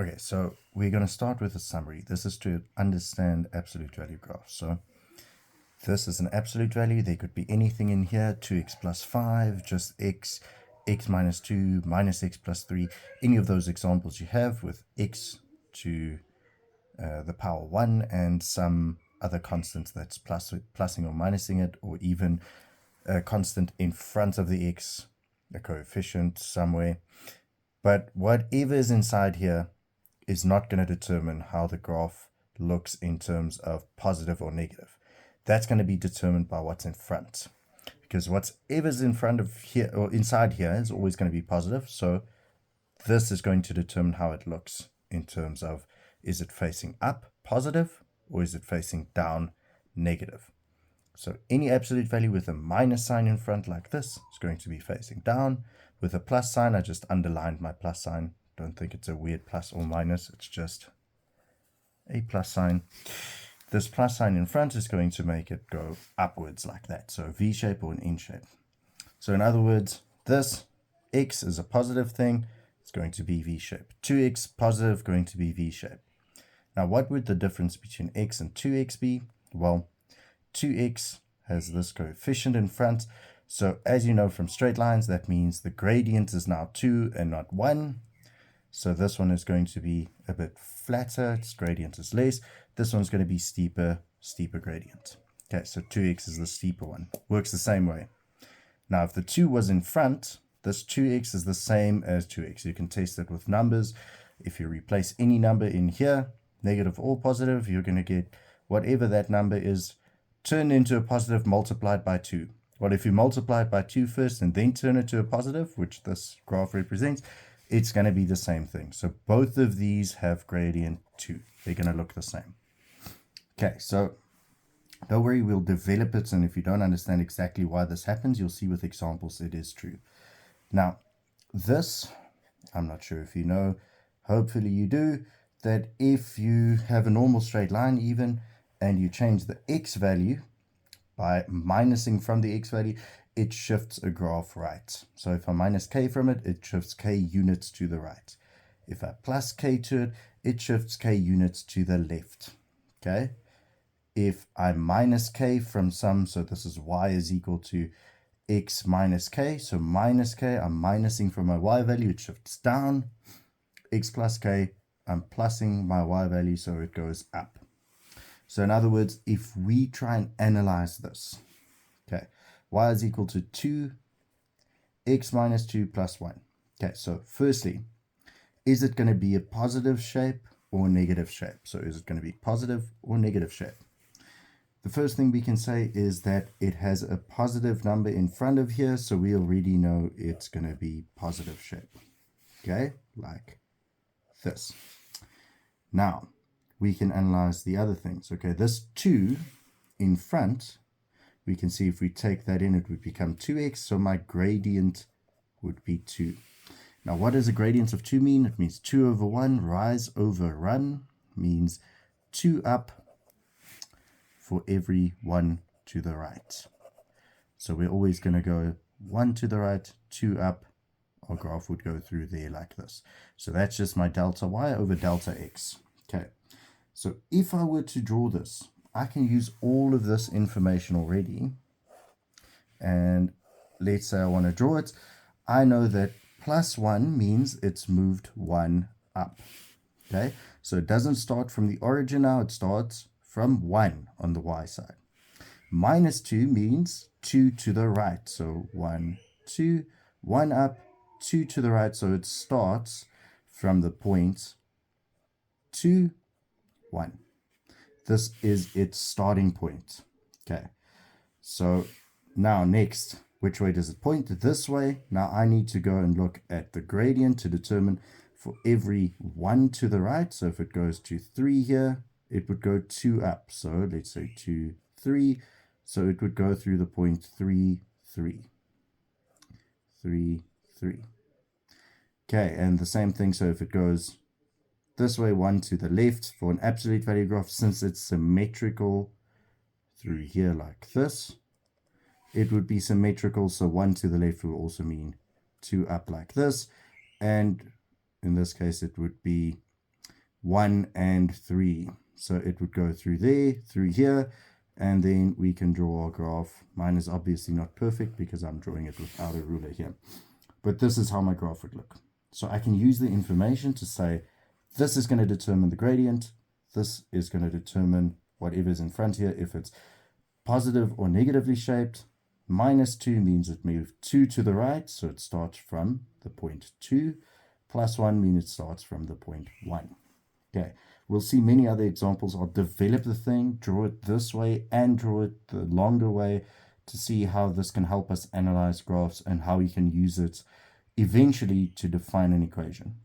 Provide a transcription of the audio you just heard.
Okay, so we're going to start with a summary. This is to understand absolute value graphs. So this is an absolute value. There could be anything in here, 2x plus 5, just x, x minus 2, minus x plus 3. Any of those examples you have with x to the power 1 and some other constant that's plusing or minusing it, or even a constant in front of the x, a coefficient somewhere. But whatever is inside here is not going to determine how the graph looks in terms of positive or negative. That's going to be determined by what's in front, because whatever's in front of here or inside here is always going to be positive. So this is going to determine how it looks in terms of, is it facing up, positive, or is it facing down, negative. So any absolute value with a minus sign in front like this is going to be facing down. With a plus sign, I just underlined my plus sign. Don't think it's a weird plus or minus. It's just a plus sign. This plus sign in front is going to make it go upwards like that. So V shape or an N shape. So in other words, this x is a positive thing. It's going to be V shape. 2x positive, going to be V shape. Now, what would the difference between x and 2x be? Well, 2x has this coefficient in front. So as you know from straight lines, that means the gradient is now 2 and not 1. So this one is going to be a bit flatter. Its gradient is less. This one's going to be steeper gradient. Okay, so 2x is the steeper one. Works the same way. Now, if the 2 was in front, this 2x is the same as 2x. You can test it with numbers. If you replace any number in here, negative or positive, you're going to get whatever that number is turned into a positive multiplied by 2. Well, if you multiply it by 2 first and then turn it to a positive, which this graph represents, it's going to be the same thing. So both of these have gradient 2. They're going to look the same. Okay, so don't worry, we'll develop it, and if you don't understand exactly why this happens, you'll see with examples it is true. Now, this, I'm not sure if you know, hopefully you do, that if you have a normal straight line even, and you change the x value by minusing from the x value, it shifts a graph right. So if I minus k from it, it shifts k units to the right. If I plus k to it, it shifts k units to the left. Okay? If I minus k from some, so this is y is equal to x minus k, so minus k, I'm minusing from my y value, it shifts down. X plus k, I'm plussing my y value, so it goes up. So in other words, if we try and analyze this, okay, y is equal to 2, x minus 2 plus 1. Okay, so firstly, is it going to be a positive shape or a negative shape? So is it going to be positive or negative shape? The first thing we can say is that it has a positive number in front of here, so we already know it's going to be positive shape. Okay, like this. Now, we can analyze the other things. Okay, this 2 in front, we can see if we take that in, it would become 2x, so my gradient would be 2. Now, what does a gradient of 2 mean? It means 2 over 1, rise over run, means 2 up for every 1 to the right. So we're always going to go 1 to the right, 2 up. Our graph would go through there like this. So that's just my delta y over delta x. Okay, so if I were to draw this, I can use all of this information already. And let's say I want to draw it. I know that plus 1 means it's moved 1 up. Okay, so it doesn't start from the origin now, it starts from 1 on the y side. Minus 2 means 2 to the right. So 1, 2, 1 up, 2 to the right. So it starts from the point 2, 1. This is its starting point. Okay, so now next, which way does it point? This way. Now I need to go and look at the gradient to determine for every 1 to the right. So if it goes to 3 here, it would go 2 up. So let's say 2, 3. So it would go through the point 3, 3. 3, 3. Okay, and the same thing. So if it goes this way, 1 to the left for an absolute value graph, since it's symmetrical through here like this, it would be symmetrical. So 1 to the left will also mean 2 up like this. And in this case, it would be 1 and 3. So it would go through there, through here, and then we can draw our graph. Mine is obviously not perfect because I'm drawing it without a ruler here. But this is how my graph would look. So I can use the information to say, this is going to determine the gradient. This is going to determine whatever's in front here, if it's positive or negatively shaped. -2 means it moved 2 to the right, so it starts from the point 2. +1 means it starts from the point 1. Okay, we'll see many other examples. I'll develop the thing, draw it this way, and draw it the longer way to see how this can help us analyze graphs and how we can use it eventually to define an equation.